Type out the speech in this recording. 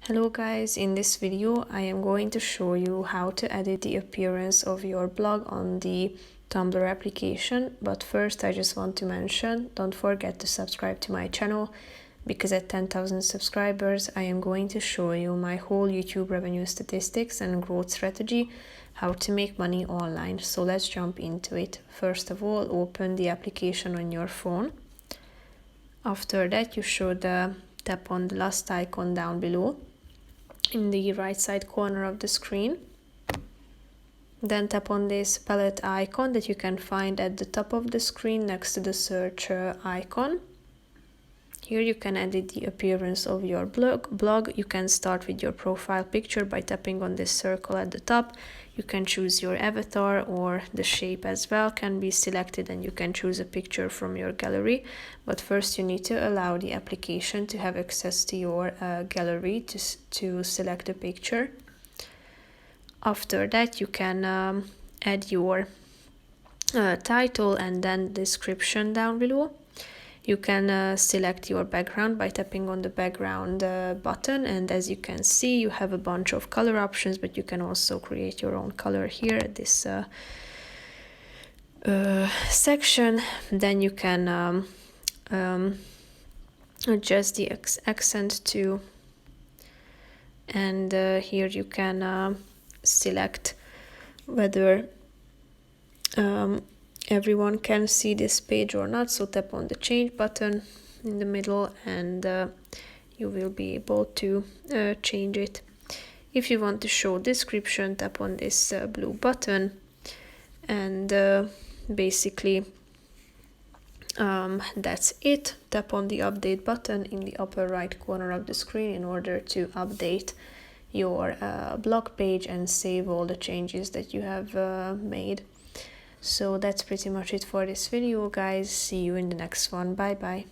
Hello guys, in this video I am going to show you how to edit the appearance of your blog on the Tumblr application, but first I just want to mention, don't forget to subscribe to my channel, because at 10,000 subscribers I am going to show you my whole YouTube revenue statistics and growth strategy, how to make money online. So let's jump into it. First of all, open the application on your phone. After that you should tap on the last icon down below in the right side corner of the screen. Then tap on this palette icon that you can find at the top of the screen next to the search icon. Here you can edit the appearance of your blog. You can start with your profile picture by tapping on this circle at the top. You can choose your avatar, or the shape as well can be selected, and you can choose a picture from your gallery. But first you need to allow the application to have access to your gallery to select a picture. After that you can add your title and then description down below. You can select your background by tapping on the background button, and as you can see you have a bunch of color options, but you can also create your own color here at this section. Then you can adjust the accent to, and here you can select whether everyone can see this page or not. So tap on the change button in the middle, and you will be able to change it. If you want to show description, tap on this blue button, and basically that's it. Tap on the update button in the upper right corner of the screen in order to update your blog page and save all the changes that you have made. So that's pretty much it for this video, guys. See you in the next one. Bye bye.